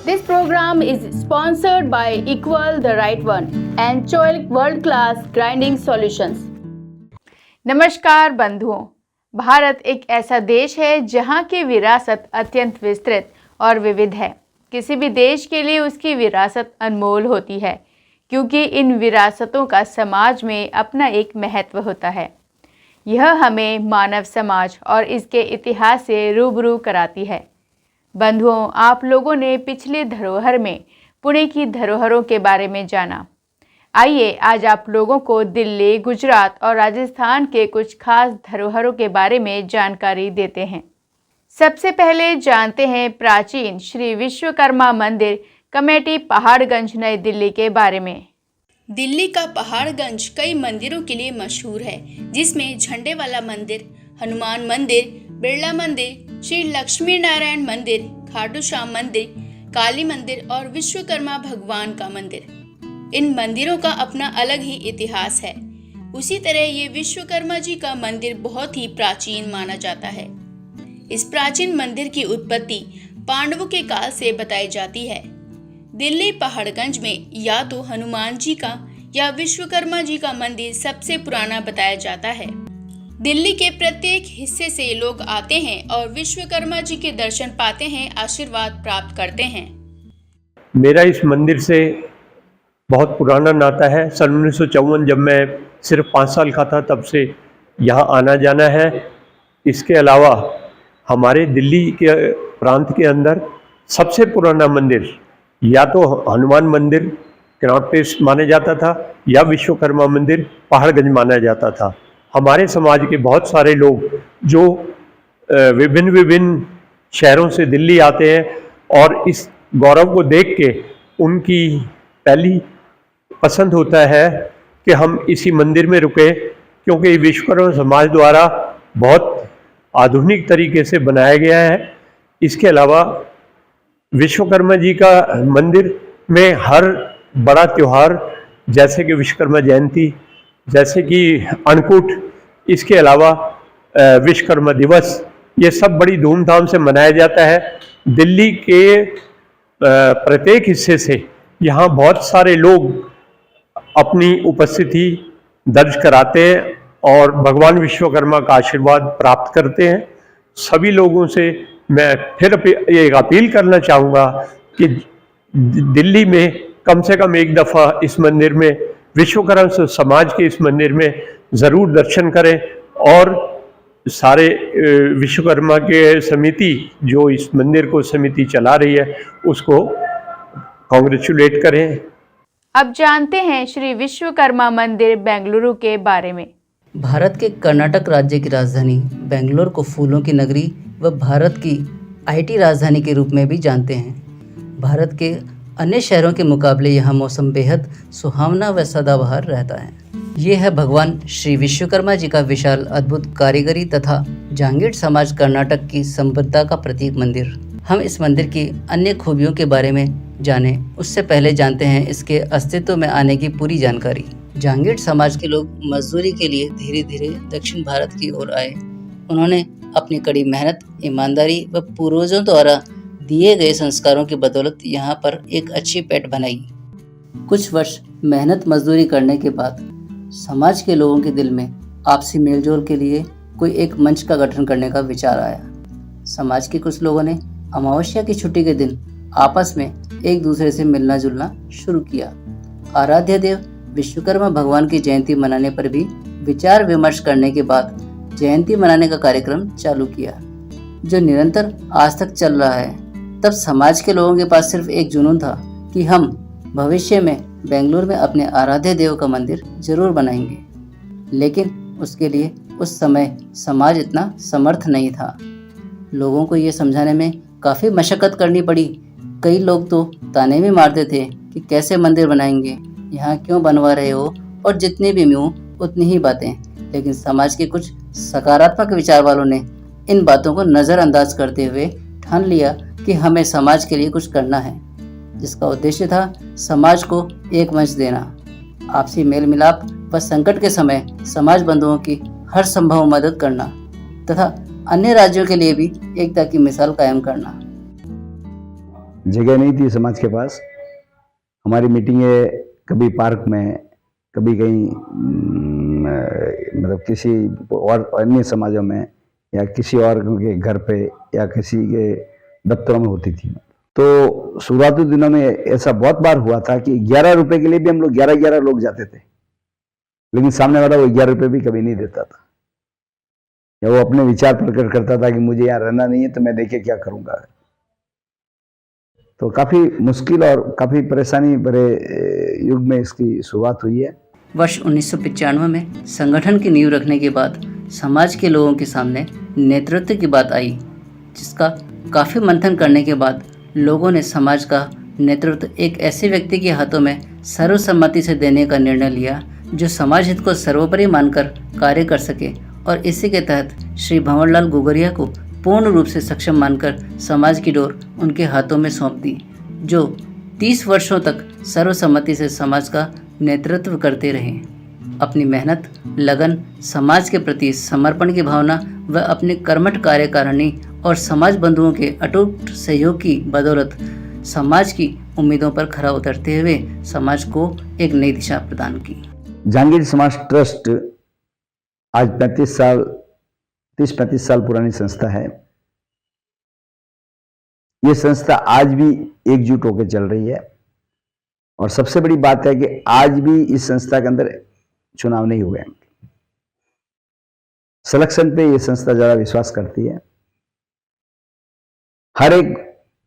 This program is sponsored by Equal the Right One and Choice World Class Grinding Solutions. नमस्कार बंधुओं, भारत एक ऐसा देश है जहां की विरासत अत्यंत विस्तृत और विविध है। किसी भी देश के लिए उसकी विरासत अनमोल होती है, क्योंकि इन विरासतों का समाज में अपना एक महत्व होता है। यह हमें मानव समाज और इसके इतिहास से रूबरू कराती है। बंधुओं, आप लोगों ने पिछले धरोहर में पुणे की धरोहरों के बारे में जाना। आइए आज आप लोगों को दिल्ली, गुजरात और राजस्थान के कुछ खास धरोहरों के बारे में जानकारी देते हैं। सबसे पहले जानते हैं प्राचीन श्री विश्वकर्मा मंदिर कमेटी पहाड़गंज नई दिल्ली के बारे में। दिल्ली का पहाड़गंज कई मंदिरों के लिए मशहूर है, जिसमें झंडे वाला मंदिर, हनुमान मंदिर, बिरला मंदिर, श्री लक्ष्मी नारायण मंदिर, खाटू श्याम मंदिर, काली मंदिर और विश्वकर्मा भगवान का मंदिर। इन मंदिरों का अपना अलग ही इतिहास है। उसी तरह ये विश्वकर्मा जी का मंदिर बहुत ही प्राचीन माना जाता है। इस प्राचीन मंदिर की उत्पत्ति पांडवों के काल से बताई जाती है। दिल्ली पहाड़गंज में या तो हनुमान जी का या विश्वकर्मा जी का मंदिर सबसे पुराना बताया जाता है। दिल्ली के प्रत्येक हिस्से से लोग आते हैं और विश्वकर्मा जी के दर्शन पाते हैं, आशीर्वाद प्राप्त करते हैं। मेरा इस मंदिर से बहुत पुराना नाता है। सन 1954 जब मैं सिर्फ 5 साल का था, तब से यहाँ आना जाना है। इसके अलावा हमारे दिल्ली के प्रांत के अंदर सबसे पुराना मंदिर या तो हनुमान मंदिर कनॉट प्लेस माना जाता था या विश्वकर्मा मंदिर पहाड़गंज माना जाता था। हमारे समाज के बहुत सारे लोग जो विभिन्न शहरों से दिल्ली आते हैं और इस गौरव को देख के उनकी पहली पसंद होता है कि हम इसी मंदिर में रुके, क्योंकि विश्वकर्मा समाज द्वारा बहुत आधुनिक तरीके से बनाया गया है। इसके अलावा विश्वकर्मा जी का मंदिर में हर बड़ा त्यौहार जैसे कि विश्वकर्मा जयंती, जैसे कि अन्नकूट, इसके अलावा विश्वकर्मा दिवस, ये सब बड़ी धूमधाम से मनाया जाता है। दिल्ली के प्रत्येक हिस्से से यहाँ बहुत सारे लोग अपनी उपस्थिति दर्ज कराते हैं और भगवान विश्वकर्मा का आशीर्वाद प्राप्त करते हैं। सभी लोगों से मैं फिर एक अपील करना चाहूँगा कि दिल्ली में कम से कम एक दफ़ा इस मंदिर में, विश्वकर्मा समाज के इस मंदिर में ज़रूर दर्शन करें और सारे विश्वकर्मा के समिति जो इस मंदिर को समिति चला रही है उसको कॉन्ग्रेचुलेट करें। अब जानते हैं श्री विश्वकर्मा मंदिर बेंगलुरु के बारे में। भारत के कर्नाटक राज्य की राजधानी बेंगलोर को फूलों की नगरी व भारत की आईटी राजधानी के रूप में भी जानते हैं। भारत के अन्य शहरों के मुकाबले यहाँ मौसम बेहद सुहावना व सदाबहार रहता है। ये है भगवान श्री विश्वकर्मा जी का विशाल अद्भुत कारीगरी तथा जांगीड़ समाज कर्नाटक की संपन्नता का प्रतीक मंदिर। हम इस मंदिर की अन्य खूबियों के बारे में जाने उससे पहले जानते हैं इसके अस्तित्व में आने की पूरी जानकारी। जांगीड़ समाज के लोग मजदूरी के लिए धीरे धीरे दक्षिण भारत की ओर आए। उन्होंने अपनी कड़ी मेहनत, ईमानदारी व पूर्वजों द्वारा दिए गए संस्कारों की बदौलत यहाँ पर एक अच्छी पैठ बनाई। कुछ वर्ष मेहनत मजदूरी करने के बाद समाज के लोगों के दिल में आपसी मेलजोल के लिए कोई एक मंच का गठन करने का विचार आया। समाज के कुछ लोगों ने अमावस्या की छुट्टी के दिन आपस में एक दूसरे से मिलना जुलना शुरू किया। आराध्य देव विश्वकर्मा भगवान की जयंती मनाने पर भी विचार विमर्श करने के बाद जयंती मनाने का कार्यक्रम चालू किया, जो निरंतर आज तक चल रहा है। तब समाज के लोगों के पास सिर्फ एक जुनून था कि हम भविष्य में बेंगलुरु में अपने आराध्य देव का मंदिर जरूर बनाएंगे, लेकिन उसके लिए उस समय समाज इतना समर्थ नहीं था। लोगों को ये समझाने में काफ़ी मशक्क़त करनी पड़ी। कई लोग तो ताने भी मारते थे कि कैसे मंदिर बनाएंगे, यहाँ क्यों बनवा रहे हो, और जितने भी मुँह उतनी ही बातें। लेकिन समाज के कुछ सकारात्मक विचार वालों ने इन बातों को नज़रअंदाज करते हुए ठान लिया कि हमें समाज के लिए कुछ करना है, जिसका उद्देश्य था समाज को एक मंच देना, आपसी मेल मिलाप व संकट के समय समाज बंधुओं की हर संभव मदद करना तथा अन्य राज्यों के लिए भी एकता की मिसाल कायम करना। जगह नहीं थी समाज के पास। हमारी मीटिंगें कभी पार्क में, कभी कहीं मतलब किसी और अन्य समाजों में, या किसी और के घर पे, या किसी के दफ्तरों में होती थी। तो शुरुआती दिनों में ऐसा बहुत बार हुआ था कि 11 रुपए के लिए भी हम लोग 11 लोग जाते थे, लेकिन सामने वाला वो 11 रुपए भी कभी नहीं देता था, या वो अपने विचार प्रकट करता था कि मुझे यहाँ रहना नहीं है तो मैं देखे क्या करूँगा। तो काफ़ी मुश्किल और काफ़ी परेशानी भरे युग में इसकी शुरुआत हुई है। वर्ष 1995 में संगठन की नींव रखने के बाद समाज के लोगों के सामने नेतृत्व की बात आई, जिसका काफ़ी मंथन करने के बाद लोगों ने समाज का नेतृत्व एक ऐसे व्यक्ति के हाथों में सर्वसम्मति से देने का निर्णय लिया जो समाज हित को सर्वोपरि मानकर कार्य कर सके, और इसी के तहत श्री भंवरलाल गोगरिया को पूर्ण रूप से सक्षम मानकर समाज की डोर उनके हाथों में सौंप दी, जो 30 वर्षों तक सर्वसम्मति से समाज का नेतृत्व करते रहे। अपनी मेहनत, लगन, समाज के प्रति समर्पण की भावना व अपने कर्मठ कार्यकारिणी और समाज बंधुओं के अटूट सहयोग की बदौलत समाज की उम्मीदों पर खरा उतरते हुए समाज को एक नई दिशा प्रदान की। जहांगीर समाज ट्रस्ट आज 30-35 साल पुरानी संस्था है। ये संस्था आज भी एकजुट होकर चल रही है, और सबसे बड़ी बात है कि आज भी इस संस्था के अंदर चुनाव नहीं हुए। सिलेक्शन पे ये संस्था ज्यादा विश्वास करती है। हर एक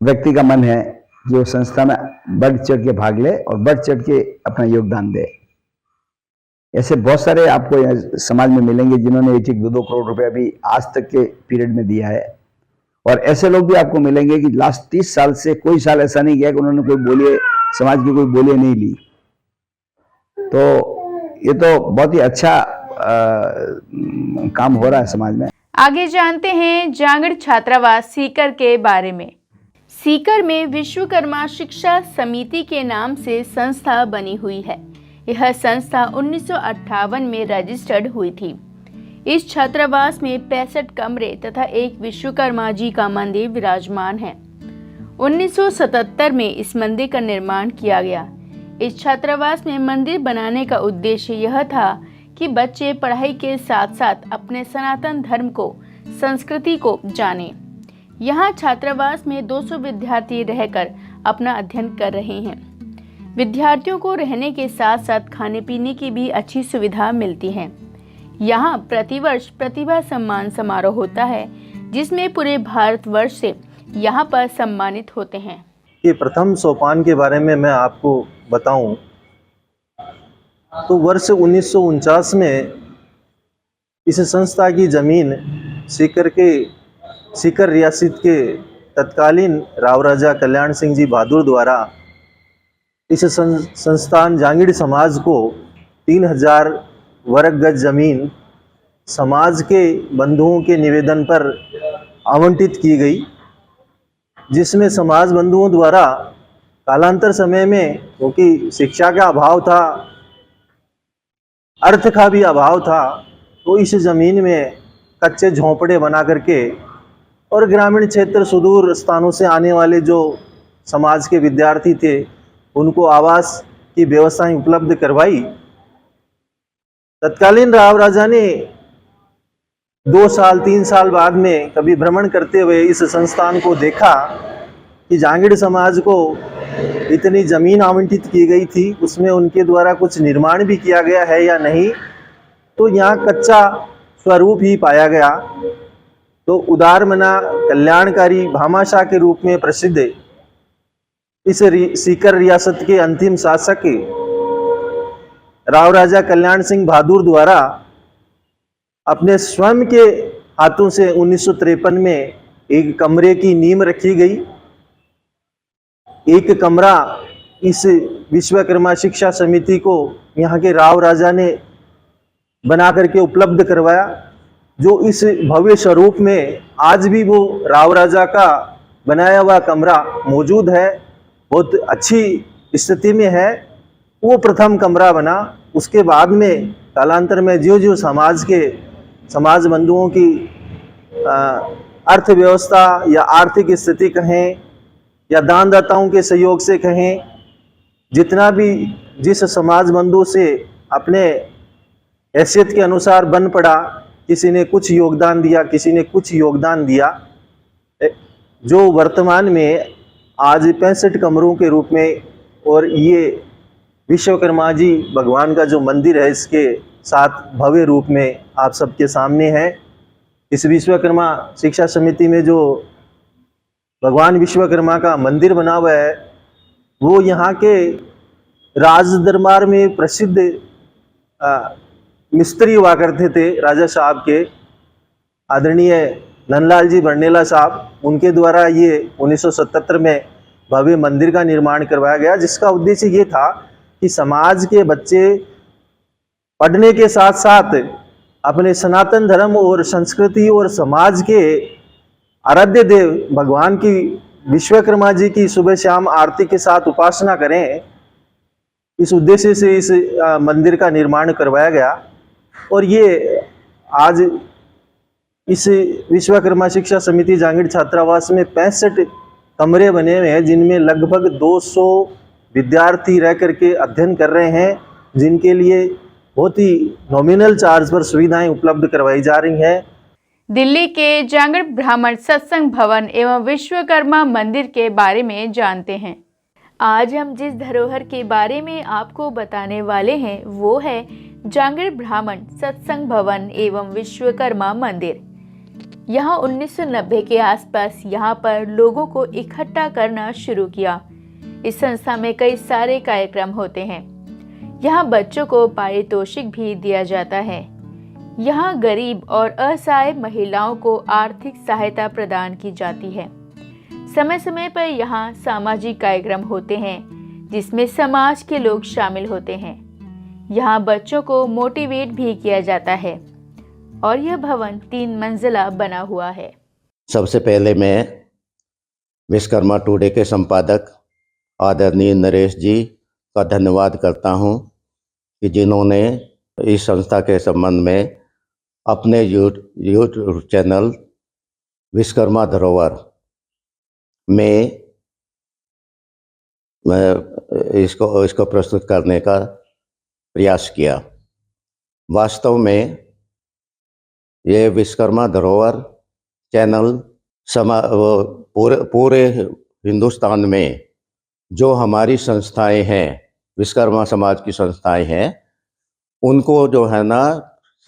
व्यक्ति का मन है कि वो संस्था में बढ़ चढ़ के भाग ले और बढ़ चढ़ के अपना योगदान दे। ऐसे बहुत सारे आपको समाज में मिलेंगे जिन्होंने 1-2 करोड़ रुपया भी आज तक के पीरियड में दिया है, और ऐसे लोग भी आपको मिलेंगे कि लास्ट 30 साल से कोई साल ऐसा नहीं गया कि उन्होंने कोई बोलिए, समाज की कोई बोलिए नहीं ली। तो ये तो बहुत ही अच्छा काम हो रहा है समाज में। आगे जानते हैं जांगड़ छात्रावास सीकर के बारे में। सीकर में विश्वकर्मा शिक्षा समिति के नाम से संस्था बनी हुई है। यह संस्था 1958 में रजिस्टर्ड हुई थी। इस छात्रावास में 65 कमरे तथा एक विश्वकर्मा जी का मंदिर विराजमान है। 1977 में इस मंदिर का निर्माण किया गया। इस छात्रावास में मंदिर बनाने का उद्देश्य यह था कि बच्चे पढ़ाई के साथ साथ अपने सनातन धर्म को, संस्कृति को जानें। यहाँ छात्रावास में 200 विद्यार्थी रहकर अपना अध्ययन कर रहे हैं। विद्यार्थियों को रहने के साथ साथ खाने पीने की भी अच्छी सुविधा मिलती है। यहाँ प्रतिवर्ष प्रतिभा सम्मान समारोह होता है, जिसमें पूरे भारतवर्ष से यहाँ पर सम्मानित होते हैं। कि प्रथम सोपान के बारे में मैं आपको बताऊं तो वर्ष 1949 में इस संस्था की ज़मीन सीकर रियासत के तत्कालीन राव राजा कल्याण सिंह जी बहादुर द्वारा इस संस्थान जांगीड़ समाज को 3000 वर्ग गज ज़मीन समाज के बंधुओं के निवेदन पर आवंटित की गई, जिसमें समाज बंधुओं द्वारा कालांतर समय में, क्योंकि शिक्षा का अभाव था, अर्थ का भी अभाव था, तो इस ज़मीन में कच्चे झोंपड़े बना करके और ग्रामीण क्षेत्र सुदूर स्थानों से आने वाले जो समाज के विद्यार्थी थे उनको आवास की व्यवस्थाएं उपलब्ध करवाई। तत्कालीन राव राजा ने 2 साल 3 साल बाद में कभी भ्रमण करते हुए इस संस्थान को देखा कि जांगीड़ समाज को इतनी ज़मीन आवंटित की गई थी, उसमें उनके द्वारा कुछ निर्माण भी किया गया है या नहीं, तो यहाँ कच्चा स्वरूप ही पाया गया। तो उदारमना कल्याणकारी भामाशाह के रूप में प्रसिद्ध इस सीकर रियासत के अंतिम शासक राव राजा कल्याण सिंह बहादुर द्वारा अपने स्वयं के हाथों से 1953 में एक कमरे की नींव रखी गई। एक कमरा इस विश्वकर्मा शिक्षा समिति को यहाँ के राव राजा ने बना करके उपलब्ध करवाया, जो इस भव्य स्वरूप में आज भी वो राव राजा का बनाया हुआ कमरा मौजूद है, बहुत अच्छी स्थिति में है। वो प्रथम कमरा बना। उसके बाद में कालांतर में जो समाज बंधुओं की अर्थव्यवस्था या आर्थिक स्थिति कहें या दानदाताओं के सहयोग से कहें, जितना भी जिस समाज बंधु से अपने हैसियत के अनुसार बन पड़ा, किसी ने कुछ योगदान दिया, किसी ने कुछ योगदान दिया, जो वर्तमान में आज 65 कमरों के रूप में और ये विश्वकर्मा जी भगवान का जो मंदिर है इसके साथ भव्य रूप में आप सबके सामने है। इस विश्वकर्मा शिक्षा समिति में जो भगवान विश्वकर्मा का मंदिर बना हुआ है वो यहाँ के राज दरबार में प्रसिद्ध मिस्त्री हुआ करते थे, राजा साहब के आदरणीय नंदलाल जी बरनेला साहब, उनके द्वारा ये 1977 में भव्य मंदिर का निर्माण करवाया गया, जिसका उद्देश्य ये था कि समाज के बच्चे पढ़ने के साथ साथ अपने सनातन धर्म और संस्कृति और समाज के आराध्य देव भगवान की विश्वकर्मा जी की सुबह शाम आरती के साथ उपासना करें। इस उद्देश्य से इस मंदिर का निर्माण करवाया गया और ये आज इस विश्वकर्मा शिक्षा समिति जांगीड़ छात्रावास में 65 कमरे बने हुए हैं, जिनमें लगभग 200 विद्यार्थी रह करके अध्ययन कर रहे हैं, जिनके लिए बहुत ही नॉमिनल चार्ज पर सुविधाएं उपलब्ध करवाई जा रही हैं। दिल्ली के जांगड़ ब्राह्मण सत्संग भवन एवं विश्वकर्मा मंदिर के बारे में जानते हैं। आज हम जिस धरोहर के बारे में आपको बताने वाले हैं वो है जांगड़ ब्राह्मण सत्संग भवन एवं विश्वकर्मा मंदिर। यहाँ 1990 के आसपास यहाँ पर लोगों को इकट्ठा करना शुरू किया। इस संस्था में कई सारे कार्यक्रम होते हैं। यहाँ बच्चों को पारितोषिक भी दिया जाता है। यहाँ गरीब और असहाय महिलाओं को आर्थिक सहायता प्रदान की जाती है। समय समय पर यहाँ सामाजिक कार्यक्रम होते हैं जिसमें समाज के लोग शामिल होते हैं। यहाँ बच्चों को मोटिवेट भी किया जाता है और यह भवन 3 मंजिला बना हुआ है। सबसे पहले मैं विश्वकर्मा टुडे के संपादक आदरणीय नरेश जी का धन्यवाद करता हूँ कि जिन्होंने इस संस्था के संबंध में अपने यूट्यूब चैनल विश्वकर्मा धरोहर में इसको प्रस्तुत करने का प्रयास किया। वास्तव में ये विश्वकर्मा धरोहर चैनल पूरे हिंदुस्तान में जो हमारी संस्थाएं हैं, विश्वकर्मा समाज की संस्थाएं हैं, उनको जो है ना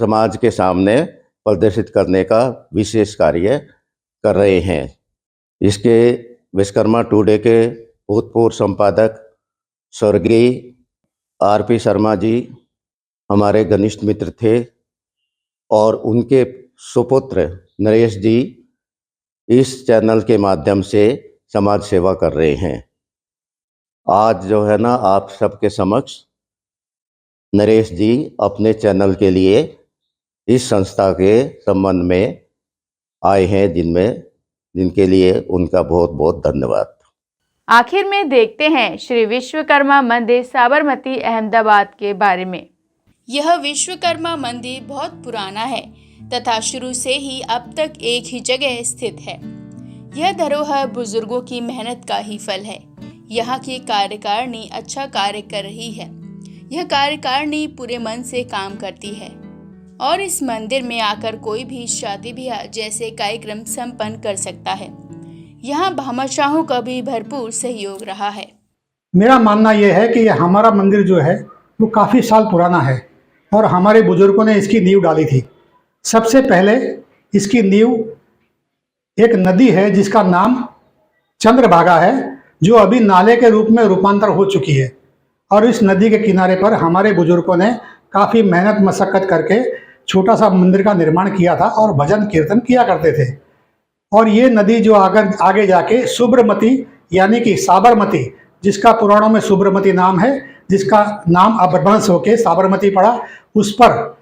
समाज के सामने प्रदर्शित करने का विशेष कार्य कर रहे हैं। इसके विश्वकर्मा टुडे के भूतपूर्व संपादक स्वर्गीय आरपी शर्मा जी हमारे घनिष्ठ मित्र थे और उनके सुपुत्र नरेश जी इस चैनल के माध्यम से समाज सेवा कर रहे हैं। आज जो है ना आप सबके समक्ष नरेश जी अपने चैनल के लिए इस संस्था के संबंध में आए हैं, जिनके लिए उनका बहुत बहुत धन्यवाद। आखिर में देखते हैं श्री विश्वकर्मा मंदिर साबरमती अहमदाबाद के बारे में। यह विश्वकर्मा मंदिर बहुत पुराना है तथा शुरू से ही अब तक एक ही जगह स्थित है। यह धरोहर बुजुर्गों की मेहनत का ही फल है। यहाँ की कार्यकारिणी अच्छा कार्य कर रही है। यह कार्यकारिणी पूरे मन से काम करती है और इस मंदिर में आकर कोई भी शादी ब्याह जैसे कार्यक्रम संपन्न कर सकता है। यहाँ भामाशाहों का भी भरपूर सहयोग रहा है। मेरा मानना यह है कि यह हमारा मंदिर जो है वो काफ़ी साल पुराना है और हमारे बुजुर्गों ने इसकी नींव डाली थी। सबसे पहले इसकी नींव एक नदी है जिसका नाम चंद्रभागा है, जो अभी नाले के रूप में रूपांतर हो चुकी है। और इस नदी के किनारे पर हमारे बुजुर्गों ने काफ़ी मेहनत मशक्क़त करके छोटा सा मंदिर का निर्माण किया था और भजन कीर्तन किया करते थे। और ये नदी जो आगे जाके सुब्रमती यानी कि साबरमती, जिसका पुराणों में सुब्रमती नाम है, जिसका नाम अपभ्रंश होके साबरमती पड़ा, उस पर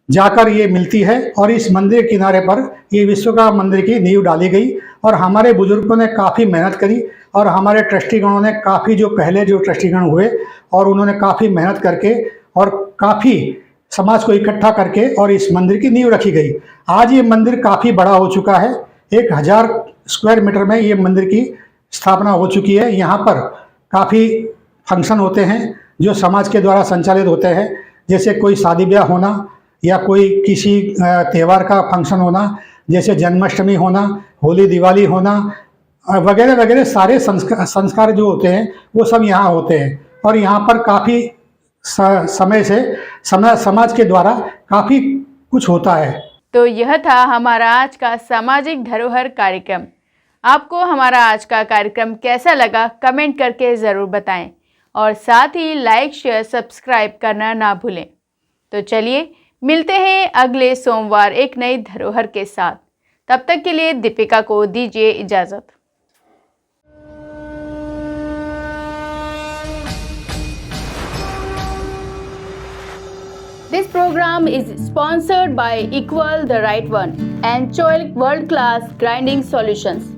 जाकर ये मिलती है। और इस मंदिर किनारे पर ये विश्वकर्मा मंदिर की नींव डाली गई और हमारे बुजुर्गों ने काफ़ी मेहनत करी और हमारे ट्रस्टीगणों ने काफ़ी जो पहले जो ट्रस्टीगण हुए और उन्होंने काफ़ी मेहनत करके और काफ़ी समाज को इकट्ठा करके और इस मंदिर की नींव रखी गई। आज ये मंदिर काफ़ी बड़ा हो चुका है। 1000 स्क्वायर मीटर में ये मंदिर की स्थापना हो चुकी है। यहाँ पर काफ़ी फंक्शन होते हैं जो समाज के द्वारा संचालित होते हैं, जैसे कोई शादी ब्याह होना या कोई किसी त्यौहार का फंक्शन होना, जैसे जन्माष्टमी होना, होली दिवाली होना वगैरह वगैरह। सारे संस्कार जो होते हैं वो सब यहाँ होते हैं और यहाँ पर काफ़ी समय से समाज के द्वारा काफ़ी कुछ होता है। तो यह था हमारा आज का सामाजिक धरोहर कार्यक्रम। आपको हमारा आज का कार्यक्रम कैसा लगा कमेंट करके ज़रूर बताएं और साथ ही लाइक शेयर सब्सक्राइब करना ना भूलें। तो चलिए मिलते हैं अगले सोमवार एक नई धरोहर के साथ। तब तक के लिए दीपिका को दीजिए इजाज़त। This program is sponsored by Equal the Right One and Choil World Class Grinding Solutions.